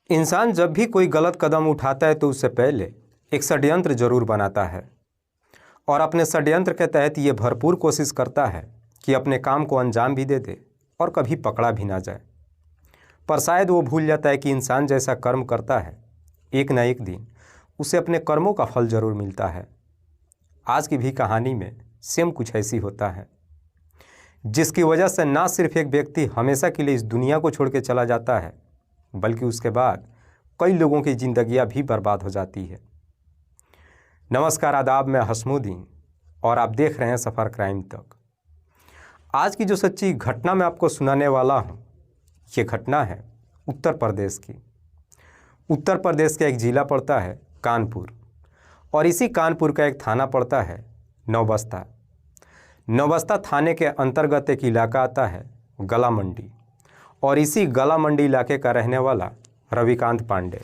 इंसान जब भी कोई गलत कदम उठाता है तो उससे पहले एक षड्यंत्र जरूर बनाता है और अपने षड्यंत्र के तहत ये भरपूर कोशिश करता है कि अपने काम को अंजाम भी दे दे और कभी पकड़ा भी ना जाए। पर शायद वो भूल जाता है कि इंसान जैसा कर्म करता है एक न एक दिन उसे अपने कर्मों का फल जरूर मिलता है। आज की भी कहानी में सेम कुछ ऐसी होता है, जिसकी वजह से ना सिर्फ एक व्यक्ति हमेशा के लिए इस दुनिया को छोड़ के चला जाता है, बल्कि उसके बाद कई लोगों की ज़िंदगियां भी बर्बाद हो जाती है। नमस्कार, आदाब, मैं हसमुद्दीन और आप देख रहे हैं सफ़र क्राइम तक। आज की जो सच्ची घटना मैं आपको सुनाने वाला हूं, ये घटना है उत्तर प्रदेश की। उत्तर प्रदेश का एक ज़िला पड़ता है कानपुर और इसी कानपुर का एक थाना पड़ता है नौबस्ता। नौबस्ता थाने के अंतर्गत एक इलाका आता है गला मंडी और इसी गला मंडी इलाके का रहने वाला रविकांत पांडे।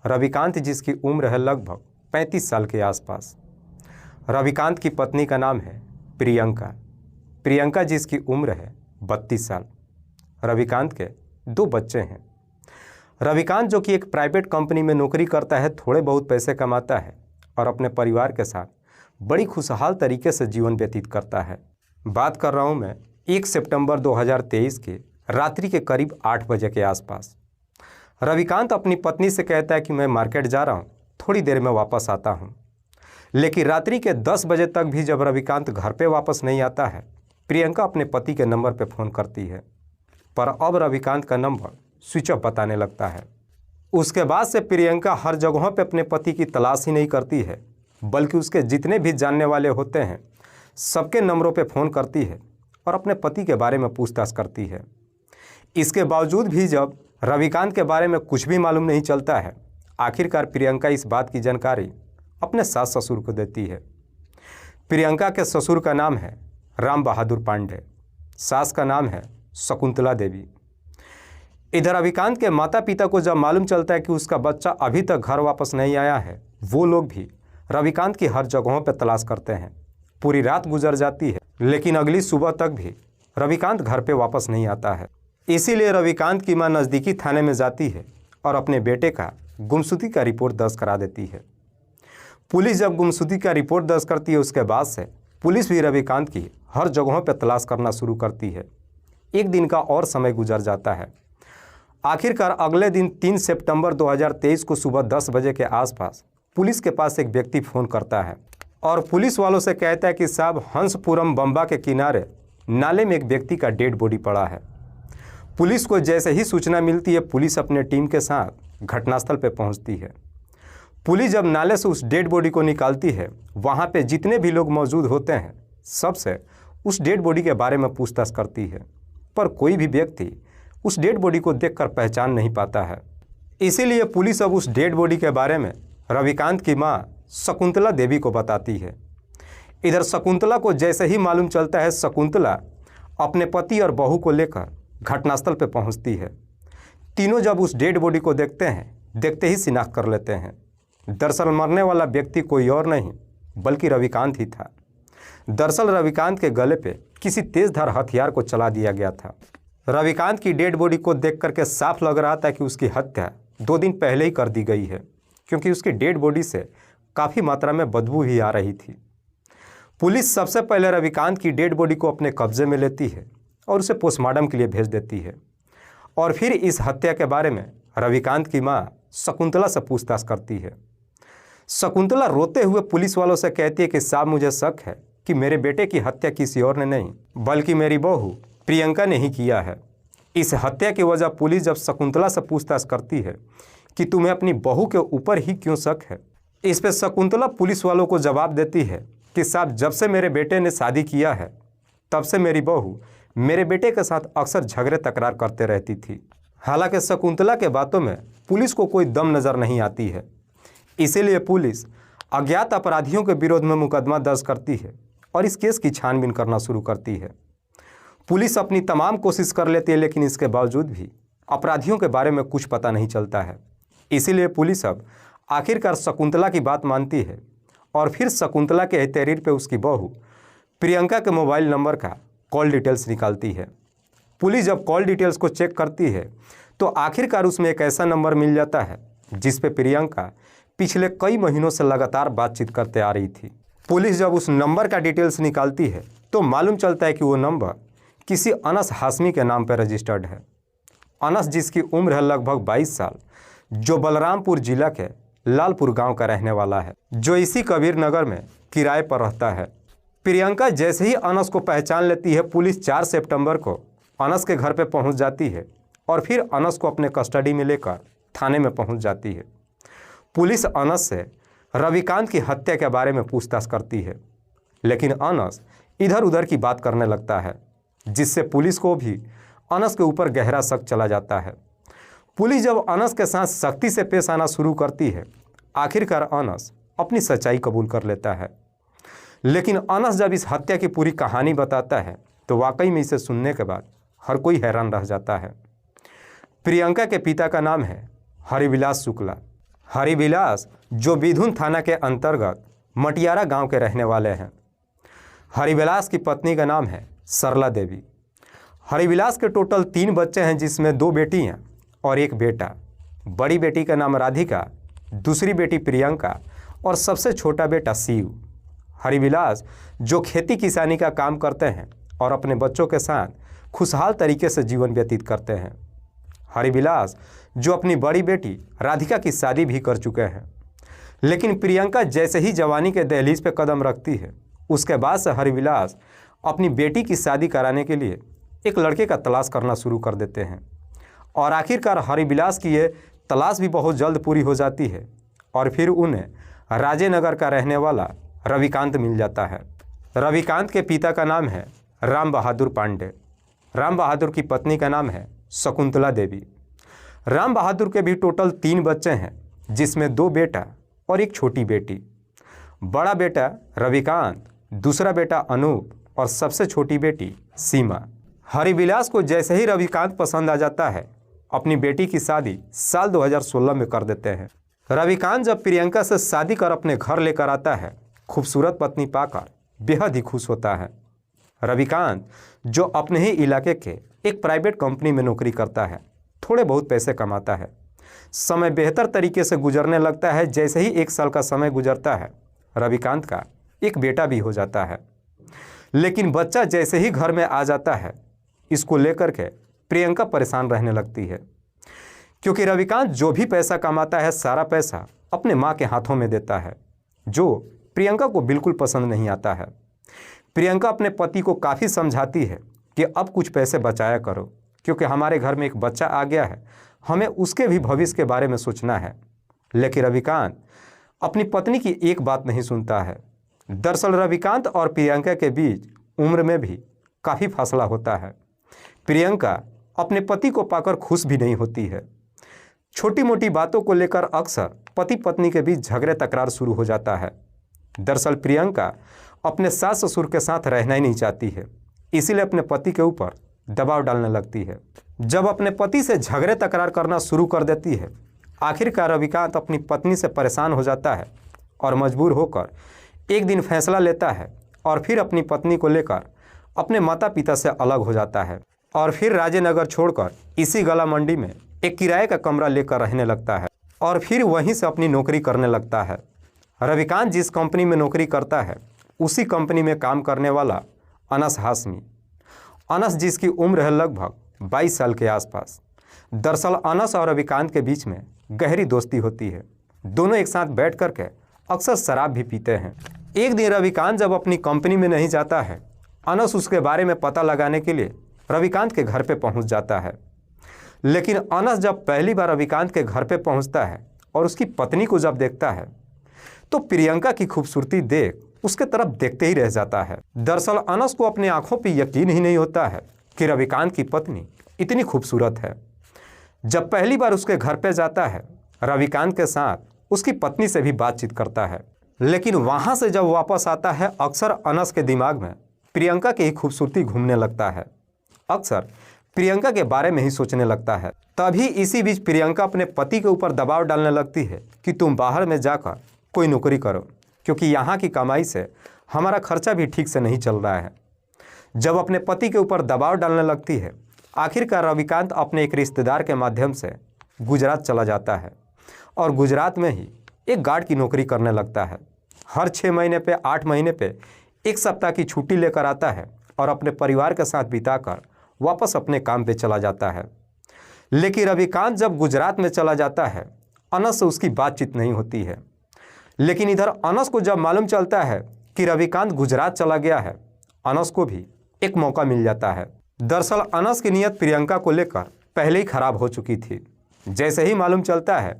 रविकांत जिसकी उम्र है लगभग 35 साल के आसपास। रविकांत की पत्नी का नाम है प्रियंका। प्रियंका जिसकी उम्र है 32 साल। रविकांत के 2 बच्चे हैं। रविकांत जो कि एक प्राइवेट कंपनी में नौकरी करता है, थोड़े बहुत पैसे कमाता है और अपने परिवार के साथ बड़ी खुशहाल तरीके से जीवन व्यतीत करता है। बात कर रहा हूँ मैं 1 सितंबर 2023 के रात्रि के करीब 8 बजे के आसपास। रविकांत अपनी पत्नी से कहता है कि मैं मार्केट जा रहा हूँ, थोड़ी देर में वापस आता हूँ। लेकिन रात्रि के 10 बजे तक भी जब रविकांत घर पे वापस नहीं आता है, प्रियंका अपने पति के नंबर पे फ़ोन करती है, पर अब रविकांत का नंबर स्विच ऑफ बताने लगता है। उसके बाद से प्रियंका हर जगहों पे अपने पति की तलाश ही नहीं करती है, बल्कि उसके जितने भी जानने वाले होते हैं सबके नंबरों पे फ़ोन करती है और अपने पति के बारे में पूछताछ करती है। इसके बावजूद भी जब रविकांत के बारे में कुछ भी मालूम नहीं चलता है, आखिरकार प्रियंका इस बात की जानकारी अपने सास ससुर को देती है। प्रियंका के ससुर का नाम है राम बहादुर पांडे, सास का नाम है शकुंतला देवी। इधर रविकांत के माता पिता को जब मालूम चलता है कि उसका बच्चा अभी तक घर वापस नहीं आया है, वो लोग भी रविकांत की हर जगहों पर तलाश करते हैं। पूरी रात गुजर जाती है, लेकिन अगली सुबह तक भी रविकांत घर पे वापस नहीं आता है। इसीलिए रविकांत की मां नज़दीकी थाने में जाती है और अपने बेटे का गुमशुदगी का रिपोर्ट दर्ज करा देती है। पुलिस जब गुमशुदगी का रिपोर्ट दर्ज करती है, उसके बाद से पुलिस भी रविकांत की हर जगहों पर तलाश करना शुरू करती है। एक दिन का और समय गुजर जाता है। आखिरकार अगले दिन 3 सितंबर 2023 को सुबह 10 बजे के आसपास पुलिस के पास एक व्यक्ति फ़ोन करता है और पुलिस वालों से कहता है कि साहब, हंसपुरम बम्बा के किनारे नाले में एक व्यक्ति का डेड बॉडी पड़ा है। पुलिस को जैसे ही सूचना मिलती है, पुलिस अपने टीम के साथ घटनास्थल पर पहुंचती है। पुलिस जब नाले से उस डेड बॉडी को निकालती है, वहां पे जितने भी लोग मौजूद होते हैं सबसे उस डेड बॉडी के बारे में पूछताछ करती है, पर कोई भी व्यक्ति उस डेड बॉडी को देखकर पहचान नहीं पाता है। इसीलिए पुलिस अब उस डेड बॉडी के बारे में रविकांत की मां शकुंतला देवी को बताती है। इधर शकुंतला को जैसे ही मालूम चलता है, शकुंतला अपने पति और बहू को लेकर घटनास्थल पर पहुंचती है। तीनों जब उस डेड बॉडी को देखते हैं, देखते ही शिनाख्त कर लेते हैं। दरअसल मरने वाला व्यक्ति कोई और नहीं बल्कि रविकांत ही था। दरअसल रविकांत के गले पे किसी तेजधार हथियार को चला दिया गया था। रविकांत की डेड बॉडी को देख करके साफ लग रहा था कि उसकी हत्या 2 दिन पहले ही कर दी गई है, क्योंकि उसकी डेड बॉडी से काफ़ी मात्रा में बदबू भी आ रही थी। पुलिस सबसे पहले रविकांत की डेड बॉडी को अपने कब्जे में लेती है और उसे पोस्टमार्टम के लिए भेज देती है और फिर इस हत्या के बारे में रविकांत की मां शकुंतला से पूछताछ करती है। शकुंतला रोते हुए पुलिस वालों से कहती है कि साहब, मुझे शक है कि मेरे बेटे की हत्या किसी और ने नहीं बल्कि मेरी बहू प्रियंका ने ही किया है। इस हत्या की वजह पुलिस जब शकुंतला से पूछताछ करती है कि तुम्हें अपनी बहू के ऊपर ही क्यों शक है, इस पर शकुंतला पुलिस वालों को जवाब देती है कि साहब, जब से मेरे बेटे ने शादी किया है तब से मेरी बहू मेरे बेटे के साथ अक्सर झगड़े तकरार करते रहती थी। हालांकि शकुंतला के बातों में पुलिस को कोई दम नज़र नहीं आती है। इसीलिए पुलिस अज्ञात अपराधियों के विरोध में मुकदमा दर्ज करती है और इस केस की छानबीन करना शुरू करती है। पुलिस अपनी तमाम कोशिश कर लेती है, लेकिन इसके बावजूद भी अपराधियों के बारे में कुछ पता नहीं चलता है। इसीलिए पुलिस अब आखिरकार शकुंतला की बात मानती है और फिर शकुंतला के तहरीर पे उसकी बहू प्रियंका के मोबाइल नंबर का कॉल डिटेल्स निकालती है। पुलिस जब कॉल डिटेल्स को चेक करती है तो आखिरकार उसमें एक ऐसा नंबर मिल जाता है जिस पे प्रियंका पिछले कई महीनों से लगातार बातचीत करते आ रही थी। पुलिस जब उस नंबर का डिटेल्स निकालती है तो मालूम चलता है कि वो नंबर किसी अनस हाशमी के नाम पर रजिस्टर्ड है। अनस, जिसकी उम्र है लगभग 22 साल, जो बलरामपुर जिला के लालपुर गांव का रहने वाला है, जो इसी कबीर नगर में किराए पर रहता है। प्रियंका जैसे ही अनस को पहचान लेती है, पुलिस 4 सितंबर को अनस के घर पर पहुंच जाती है और फिर अनस को अपने कस्टडी में लेकर थाने में पहुंच जाती है। पुलिस अनस से रविकांत की हत्या के बारे में पूछताछ करती है, लेकिन अनस इधर उधर की बात करने लगता है, जिससे पुलिस को भी अनस के ऊपर गहरा शक चला जाता है। पुलिस जब अनस के साथ सख्ती से पेश आना शुरू करती है, आखिरकार अनस अपनी सच्चाई कबूल कर लेता है। लेकिन अनस जब इस हत्या की पूरी कहानी बताता है तो वाकई में इसे सुनने के बाद हर कोई हैरान रह जाता है। प्रियंका के पिता का नाम है हरिविलास शुक्ला। हरिविलास जो बिधुन थाना के अंतर्गत मटियारा गांव के रहने वाले हैं। हरिविलास की पत्नी का नाम है सरला देवी। हरिविलास के टोटल 3 बच्चे हैं, जिसमें 2 बेटियां और 1 बेटा। बड़ी बेटी का नाम राधिका, दूसरी बेटी प्रियंका और सबसे छोटा बेटा शिव। हरिविलास जो खेती किसानी का काम करते हैं और अपने बच्चों के साथ खुशहाल तरीके से जीवन व्यतीत करते हैं। हरिविलास जो अपनी बड़ी बेटी राधिका की शादी भी कर चुके हैं, लेकिन प्रियंका जैसे ही जवानी के दहलीज पे कदम रखती है, उसके बाद से हरिविलास अपनी बेटी की शादी कराने के लिए एक लड़के का तलाश करना शुरू कर देते हैं। और आखिरकार हरिविलास की ये तलाश भी बहुत जल्द पूरी हो जाती है और फिर उन्हें राजेनगर का रहने वाला रविकांत मिल जाता है। रविकांत के पिता का नाम है राम बहादुर पांडे। राम बहादुर की पत्नी का नाम है शकुंतला देवी। राम बहादुर के भी टोटल 3 बच्चे हैं, जिसमें 2 बेटा और 1 छोटी बेटी। बड़ा बेटा रविकांत, दूसरा बेटा अनूप और सबसे छोटी बेटी सीमा। हरिविलास को जैसे ही रविकांत पसंद आ जाता है, अपनी बेटी की शादी साल 2016 में कर देते हैं। रविकांत जब प्रियंका से शादी कर अपने घर लेकर आता है, खूबसूरत पत्नी पाकर बेहद ही खुश होता है। रविकांत जो अपने ही इलाके के एक प्राइवेट कंपनी में नौकरी करता है, थोड़े बहुत पैसे कमाता है। समय बेहतर तरीके से गुजरने लगता है। जैसे ही 1 साल का समय गुजरता है, रविकांत का एक बेटा भी हो जाता है। लेकिन बच्चा जैसे ही घर में आ जाता है, इसको लेकर के प्रियंका परेशान रहने लगती है, क्योंकि रविकांत जो भी पैसा कमाता है, सारा पैसा अपने माँ के हाथों में देता है, जो प्रियंका को बिल्कुल पसंद नहीं आता है। प्रियंका अपने पति को काफ़ी समझाती है कि अब कुछ पैसे बचाया करो, क्योंकि हमारे घर में एक बच्चा आ गया है, हमें उसके भी भविष्य के बारे में सोचना है। लेकिन रविकांत अपनी पत्नी की एक बात नहीं सुनता है। दरअसल रविकांत और प्रियंका के बीच उम्र में भी काफ़ी फासला होता है। प्रियंका अपने पति को पाकर खुश भी नहीं होती है। छोटी मोटी बातों को लेकर अक्सर पति पत्नी के बीच झगड़े तकरार शुरू हो जाता है। दरअसल प्रियंका अपने सास ससुर के साथ रहना ही नहीं चाहती है, इसीलिए अपने पति के ऊपर दबाव डालने लगती है। जब अपने पति से झगड़े तकरार करना शुरू कर देती है, आखिरकार रविकांत अपनी पत्नी से परेशान हो जाता है और मजबूर होकर एक दिन फैसला लेता है और फिर अपनी पत्नी को लेकर अपने माता पिता से अलग हो जाता है और फिर राजेनगर छोड़कर इसी गला मंडी में एक किराए का कमरा लेकर रहने लगता है और फिर वहीं से अपनी नौकरी करने लगता है। रविकांत जिस कंपनी में नौकरी करता है, उसी कंपनी में काम करने वाला अनस हाशमी। अनस जिसकी उम्र है लगभग 22 साल के आसपास। दरअसल अनस और रविकांत के बीच में गहरी दोस्ती होती है। दोनों एक साथ बैठ कर के अक्सर शराब भी पीते हैं। एक दिन रविकांत जब अपनी कंपनी में नहीं जाता है, अनस उसके बारे में पता लगाने के लिए रविकांत के घर पे पहुंच जाता है। लेकिन अनस जब पहली बार रविकांत के घर पे पहुंचता है और उसकी पत्नी को जब देखता है, तो प्रियंका की खूबसूरती देख उसके तरफ देखते ही रह जाता है। दरअसल अनस को अपनी आंखों पर यकीन ही नहीं होता है कि रविकांत की पत्नी इतनी खूबसूरत है। जब पहली बार उसके घर पे जाता है, रविकांत के साथ उसकी पत्नी से भी बातचीत करता है, लेकिन वहाँ से जब वापस आता है, अक्सर अनस के दिमाग में प्रियंका की ही खूबसूरती घूमने लगता है। अक्सर प्रियंका के बारे में ही सोचने लगता है। तभी इसी बीच प्रियंका अपने पति के ऊपर दबाव डालने लगती है कि तुम बाहर में जाकर कोई नौकरी करो, क्योंकि यहाँ की कमाई से हमारा खर्चा भी ठीक से नहीं चल रहा है। जब अपने पति के ऊपर दबाव डालने लगती है, आखिरकार रविकांत अपने एक रिश्तेदार के माध्यम से गुजरात चला जाता है और गुजरात में ही एक गार्ड की नौकरी करने लगता है। हर 6 महीने पे 8 महीने पे 1 सप्ताह की छुट्टी लेकर आता है और अपने परिवार के साथ बिताकर वापस अपने काम पे चला जाता है। लेकिन रविकांत जब गुजरात में चला जाता है, अनस से उसकी बातचीत नहीं होती है। लेकिन इधर अनस को जब मालूम चलता है कि रविकांत गुजरात चला गया है, अनस को भी एक मौका मिल जाता है। दरअसल अनस की नीयत प्रियंका को लेकर पहले ही खराब हो चुकी थी। जैसे ही मालूम चलता है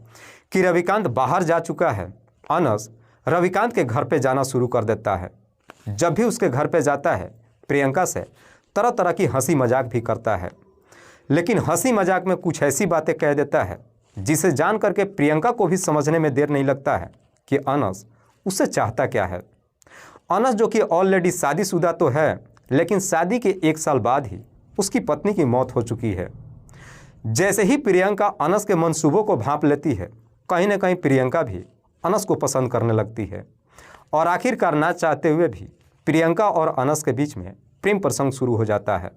कि रविकांत बाहर जा चुका है, अनस रविकांत के घर पे जाना शुरू कर देता है। जब भी उसके घर पे जाता है, प्रियंका से तरह तरह की हंसी मजाक भी करता है। लेकिन हंसी मजाक में कुछ ऐसी बातें कह देता है जिसे जान करके प्रियंका को भी समझने में देर नहीं लगता है कि अनस उससे चाहता क्या है। अनस जो कि ऑलरेडी शादीशुदा तो है, लेकिन शादी के 1 साल बाद ही उसकी पत्नी की मौत हो चुकी है। जैसे ही प्रियंका अनस के मंसूबों को भांप लेती है, कहीं ना कहीं प्रियंका भी अनस को पसंद करने लगती है और आखिरकार ना चाहते हुए भी प्रियंका और अनस के बीच में प्रेम प्रसंग शुरू हो जाता है।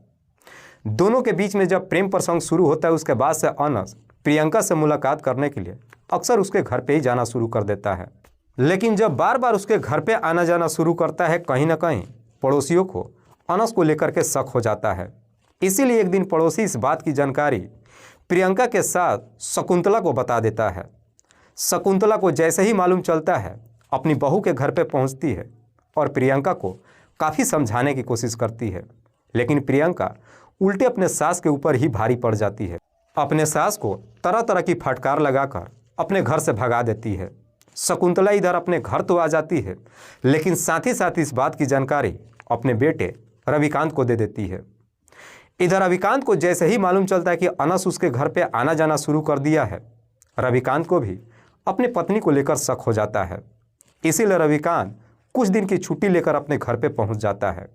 दोनों के बीच में जब प्रेम प्रसंग शुरू होता है, उसके बाद से अनस प्रियंका से मुलाकात करने के लिए अक्सर उसके घर पे ही जाना शुरू कर देता है। लेकिन जब बार बार उसके घर पे आना जाना शुरू करता है, कहीं ना कहीं पड़ोसियों को अनस को लेकर के शक हो जाता है। इसीलिए एक दिन पड़ोसी इस बात की जानकारी प्रियंका के साथ शकुंतला को बता देता है। शकुंतला को जैसे ही मालूम चलता है, अपनी बहू के घर पे पहुंचती है और प्रियंका को काफ़ी समझाने की कोशिश करती है। लेकिन प्रियंका उल्टे अपने सास के ऊपर ही भारी पड़ जाती है। अपने सास को तरह तरह की फटकार लगाकर अपने घर से भगा देती है। शकुंतला इधर अपने घर तो आ जाती है, लेकिन साथ ही साथ इस बात की जानकारी अपने बेटे रविकांत को दे देती है। इधर रविकांत को जैसे ही मालूम चलता है कि अनस उसके घर पे आना जाना शुरू कर दिया है, रविकांत को भी अपनी पत्नी को लेकर शक हो जाता है। इसीलिए रविकांत कुछ दिन की छुट्टी लेकर अपने घर पे पहुंच जाता है।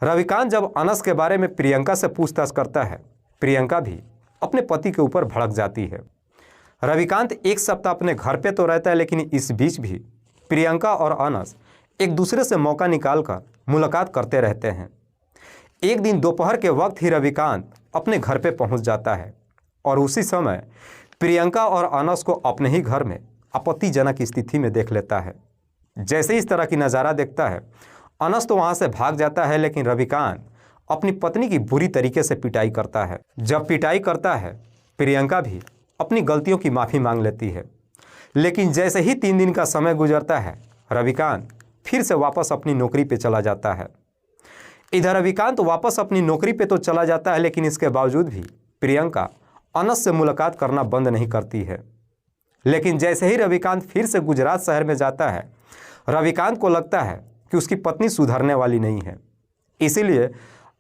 रविकांत जब अनस के बारे में प्रियंका से पूछताछ करता है, प्रियंका भी अपने पति के ऊपर भड़क जाती है। रविकांत 1 सप्ताह अपने घर पे तो रहता है, लेकिन इस बीच भी प्रियंका और अनस एक दूसरे से मौका निकालकर मुलाकात करते रहते हैं। एक दिन दोपहर के वक्त ही रविकांत अपने घर पे पहुंच जाता है और उसी समय प्रियंका और अनस को अपने ही घर में आपत्तिजनक स्थिति में देख लेता है। जैसे इस तरह की नज़ारा देखता है, अनस तो वहाँ से भाग जाता है, लेकिन रविकांत अपनी पत्नी की बुरी तरीके से पिटाई करता है। जब पिटाई करता है, प्रियंका भी अपनी गलतियों की माफ़ी मांग लेती है। लेकिन जैसे ही 3 दिन का समय गुजरता है, रविकांत फिर से वापस अपनी नौकरी पे चला जाता है। इधर रविकांत वापस अपनी नौकरी पे तो चला जाता है, लेकिन इसके बावजूद भी प्रियंका अनस से मुलाकात करना बंद नहीं करती है। लेकिन जैसे ही रविकांत फिर से गुजरात शहर में जाता है, रविकांत को लगता है कि उसकी पत्नी सुधरने वाली नहीं है। इसीलिए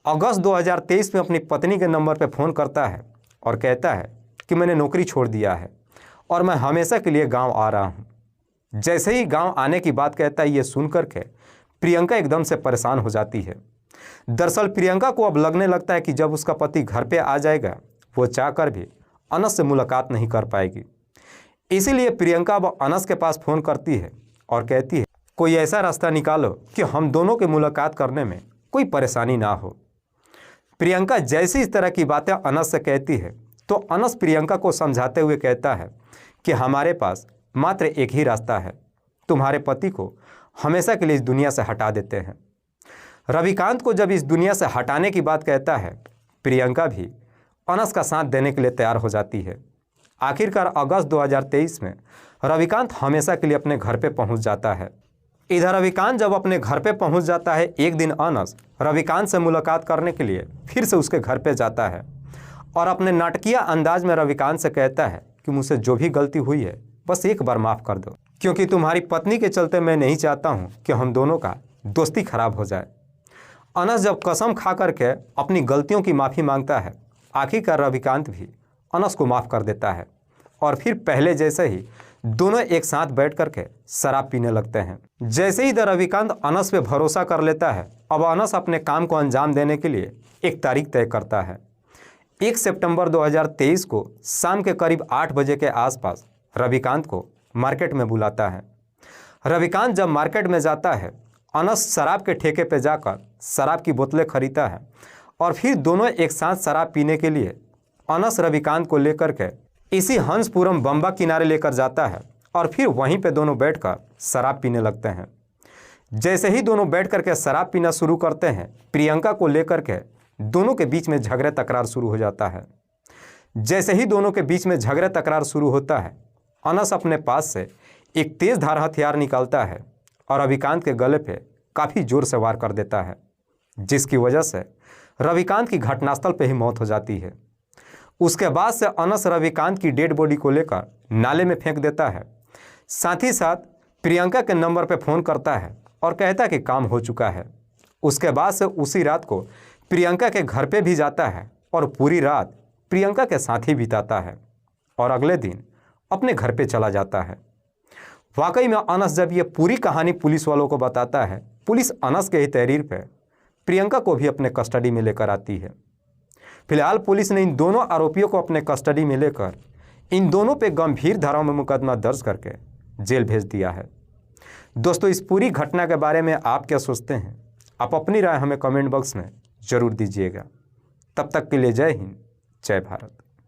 अगस्त 2023 में अपनी पत्नी के नंबर पर फ़ोन करता है और कहता है कि मैंने नौकरी छोड़ दिया है और मैं हमेशा के लिए गांव आ रहा हूं। जैसे ही गांव आने की बात कहता है, ये सुन करके प्रियंका एकदम से परेशान हो जाती है। दरअसल प्रियंका को अब लगने लगता है कि जब उसका पति घर पे आ जाएगा, वो चाहकर भी अनस से मुलाकात नहीं कर पाएगी। इसीलिए प्रियंका अब अनस के पास फ़ोन करती है और कहती है, कोई ऐसा रास्ता निकालो कि हम दोनों की मुलाकात करने में कोई परेशानी ना हो। प्रियंका जैसी इस तरह की बातें अनस से कहती है, तो अनस प्रियंका को समझाते हुए कहता है कि हमारे पास मात्र एक ही रास्ता है, तुम्हारे पति को हमेशा के लिए इस दुनिया से हटा देते हैं। रविकांत को जब इस दुनिया से हटाने की बात कहता है, प्रियंका भी अनस का साथ देने के लिए तैयार हो जाती है। आखिरकार अगस्त 2023 में रविकांत हमेशा के लिए अपने घर पे पहुंच जाता है। इधर रविकांत जब अपने घर पे पहुंच जाता है, एक दिन अनस रविकांत से मुलाकात करने के लिए फिर से उसके घर पे जाता है और अपने नाटकीय अंदाज में रविकांत से कहता है कि मुझसे जो भी गलती हुई है बस एक बार माफ़ कर दो, क्योंकि तुम्हारी पत्नी के चलते मैं नहीं चाहता हूँ कि हम दोनों का दोस्ती खराब हो जाए। अनस जब कसम खा करके अपनी गलतियों की माफ़ी मांगता है, आखिरकार रविकांत भी अनस को माफ़ कर देता है और फिर पहले जैसे ही दोनों एक साथ बैठ करके शराब पीने लगते हैं। जैसे ही इधर रविकांत अनस पे भरोसा कर लेता है, अब अनस अपने काम को अंजाम देने के लिए एक तारीख तय करता है। 1 सितंबर 2023 को शाम के करीब 8 बजे के आसपास रविकांत को मार्केट में बुलाता है। रविकांत जब मार्केट में जाता है, अनस शराब के ठेके पे जाकर शराब की बोतलें खरीदता है और फिर दोनों एक साथ शराब पीने के लिए अनस रविकांत को लेकर के इसी हंसपुरम बम्बा किनारे लेकर जाता है और फिर वहीं पे दोनों बैठकर शराब पीने लगते हैं। जैसे ही दोनों बैठ करके शराब पीना शुरू करते हैं, प्रियंका को लेकर के दोनों के बीच में झगड़े तकरार शुरू हो जाता है। जैसे ही दोनों के बीच में झगड़े तकरार शुरू होता है, अनस अपने पास से एक तेज धार हथियार निकालता है और रविकांत के गले पे काफ़ी जोर से वार कर देता है, जिसकी वजह से रविकांत की घटनास्थल पे ही मौत हो जाती है। उसके बाद से अनस रविकांत की डेड बॉडी को लेकर नाले में फेंक देता है। साथ ही साथ प्रियंका के नंबर पे फ़ोन करता है और कहता है कि काम हो चुका है। उसके बाद से उसी रात को प्रियंका के घर पे भी जाता है और पूरी रात प्रियंका के साथ ही बिताता है और अगले दिन अपने घर पे चला जाता है। वाकई में अनस जब ये पूरी कहानी पुलिस वालों को बताता है, पुलिस अनस के ही तहरीर पे प्रियंका को भी अपने कस्टडी में लेकर आती है। फिलहाल पुलिस ने इन दोनों आरोपियों को अपने कस्टडी में लेकर इन दोनों पे गंभीर धाराओं में मुकदमा दर्ज करके जेल भेज दिया है। दोस्तों, इस पूरी घटना के बारे में आप क्या सोचते हैं? आप अपनी राय हमें कमेंट बॉक्स में ज़रूर दीजिएगा। तब तक के लिए जय हिंद, जय भारत।